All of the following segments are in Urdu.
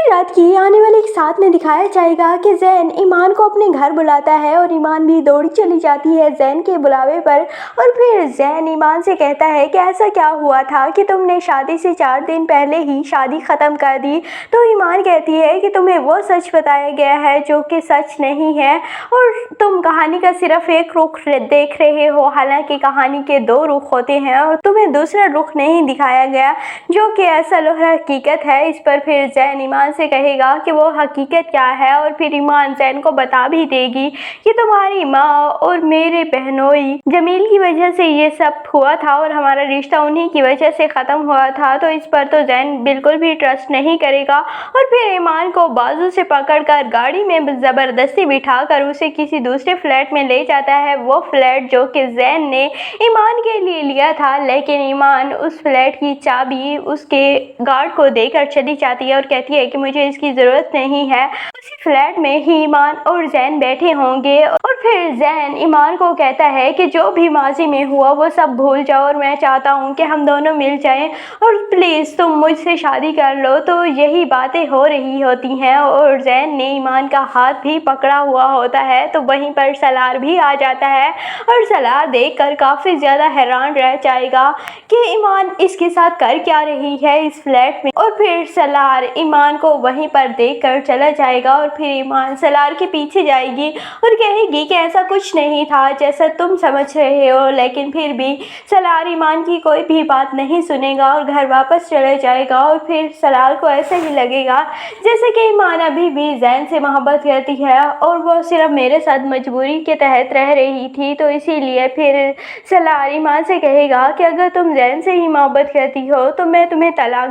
رات کی آنے والی ایک ساتھ میں دکھایا جائے گا کہ زین ایمان کو اپنے گھر بلاتا ہے اور ایمان بھی دوڑی چلی جاتی ہے زین کے بلاوے پر، اور پھر زین ایمان سے کہتا ہے کہ ایسا کیا ہوا تھا کہ تم نے شادی سے 4 دن پہلے ہی شادی ختم کر دی۔ تو ایمان کہتی ہے کہ تمہیں وہ سچ بتایا گیا ہے جو کہ سچ نہیں ہے، اور تم کہانی کا صرف ایک رخ دیکھ رہے ہو، حالانکہ کہانی کے 2 رخ ہوتے ہیں اور تمہیں دوسرا رخ نہیں دکھایا گیا جو کہ اصل اور حقیقت ہے۔ اس پر پھر زین ایمان سے کہے گا کہ وہ حقیقت کیا ہے، اور پھر ایمان زین کو بتا بھی دے گی کہ تمہاری ماں اور میرے بہنوئی جمیل کی وجہ سے یہ سب ہوا تھا اور ہمارا رشتہ انہی کی وجہ سے ختم ہوا تھا۔ تو اس پر تو زین بالکل بھی ٹرسٹ نہیں کرے گا، اور پھر ایمان کو بازو سے پکڑ کر گاڑی میں زبردستی بٹھا کر اسے کسی دوسرے فلیٹ میں لے جاتا ہے، وہ فلیٹ جو کہ زین نے ایمان کے لیے لیا تھا، لیکن ایمان اس فلیٹ کی چابی اس کے گارڈ کو دے کر چلی جاتی ہے اور کہتی ہے کہ مجھے اس کی ضرورت نہیں ہے۔ اسی فلیٹ میں ہی ایمان اور زین بیٹھے ہوں گے، اور پھر زین ایمان کو کہتا ہے کہ جو بھی ماضی میں ہوا وہ سب بھول جاؤ، اور میں چاہتا ہوں کہ ہم دونوں مل جائیں، اور پلیز تم مجھ سے شادی کر لو۔ تو یہی باتیں ہو رہی ہوتی ہیں اور زین نے ایمان کا ہاتھ بھی پکڑا ہوا ہوتا ہے، تو وہیں پر سالار بھی آ جاتا ہے، اور سالار دیکھ کر کافی زیادہ حیران رہ جائے گا کہ ایمان اس کے ساتھ کر کیا رہی ہے اس فلیٹ میں، اور پھر سالار ایمان کو وہیں پر دیکھ کر چلا جائے گا، اور پھر ایمان سالار کے پیچھے جائے گی اور کہے گی کہ ایسا کچھ نہیں تھا جیسا تم سمجھ رہے ہو، لیکن پھر بھی سالار ایمان کی کوئی بھی بات نہیں سنے گا اور گھر واپس چلے جائے گا، اور پھر سالار کو ایسا ہی لگے گا جیسے کہ ایمان ابھی بھی زین سے محبت کرتی ہے اور وہ صرف میرے ساتھ مجبوری کے تحت رہ رہی تھی۔ تو اسی لیے پھر سالار ایمان سے کہے گا کہ اگر تم زین سے ہی محبت کرتی ہو تو میں تمہیں طلاق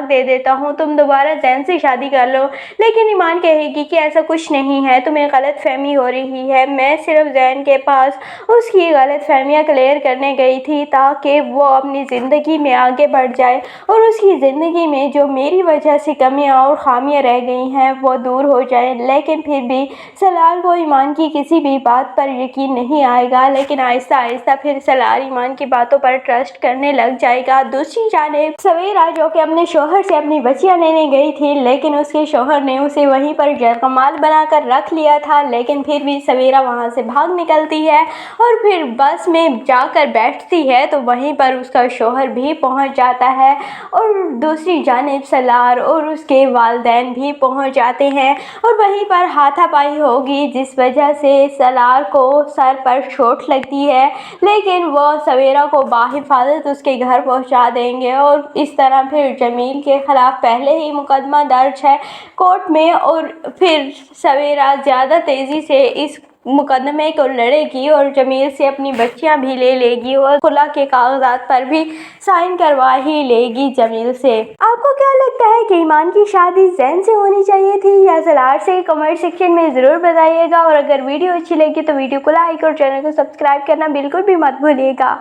دے دیتا ہوں، تم دوبارہ زین سے شادی کر لو۔ لیکن ایمان کہے گی کہ ایسا کچھ نہیں ہے، تمہیں غلط فہمی ہو رہی ہے، میں صرف زین کے پاس اس کی غلط فہمیاں کلیئر کرنے گئی تھی تاکہ وہ اپنی زندگی میں آگے بڑھ جائے اور اس کی زندگی میں جو میری وجہ سے کمیاں اور خامیاں رہ گئی ہیں وہ دور ہو جائیں۔ لیکن پھر بھی سالار کو ایمان کی کسی بھی بات پر یقین نہیں آئے گا، لیکن آہستہ آہستہ پھر سالار ایمان کی باتوں پر ٹرسٹ کرنے لگ جائے گا۔ دوسری جانب سویرا جو کہ اپنے شوہر سے اپنی بچیاں لینے گئی تھی، لیکن اس کے شوہر نے اسے وہیں پر جرقمال بنا کر رکھ لیا تھا، لیکن پھر بھی سویرا وہاں سے بھاگ نکلتی ہے اور پھر بس میں جا کر بیٹھتی ہے، تو وہیں پر اس کا شوہر بھی پہنچ جاتا ہے، اور دوسری جانب سالار اور اس کے والدین بھی پہنچ جاتے ہیں، اور وہیں پر ہاتھا پائی ہوگی جس وجہ سے سالار کو سر پر چوٹ لگتی ہے، لیکن وہ سویرا کو بحفاظت اس کے گھر پہنچا دیں گے، اور اس طرح پھر جمیل کے خلاف پہلے ہی مقدمہ درج ہے کورٹ میں، اور پھر سویرا زیادہ تیزی سے اس مقدمے کو لڑے گی اور جمیل سے اپنی بچیاں بھی لے لے گی اور خلا کے کاغذات پر بھی سائن کروا ہی لے گی جمیل سے۔ آپ کو کیا لگتا ہے کہ ایمان کی شادی زین سے ہونی چاہیے تھی یا سالار سے؟ کمنٹ سیکشن میں ضرور بتائیے گا، اور اگر ویڈیو اچھی لگی تو ویڈیو کو لائک اور چینل کو سبسکرائب کرنا بالکل بھی مت بھولیے گا۔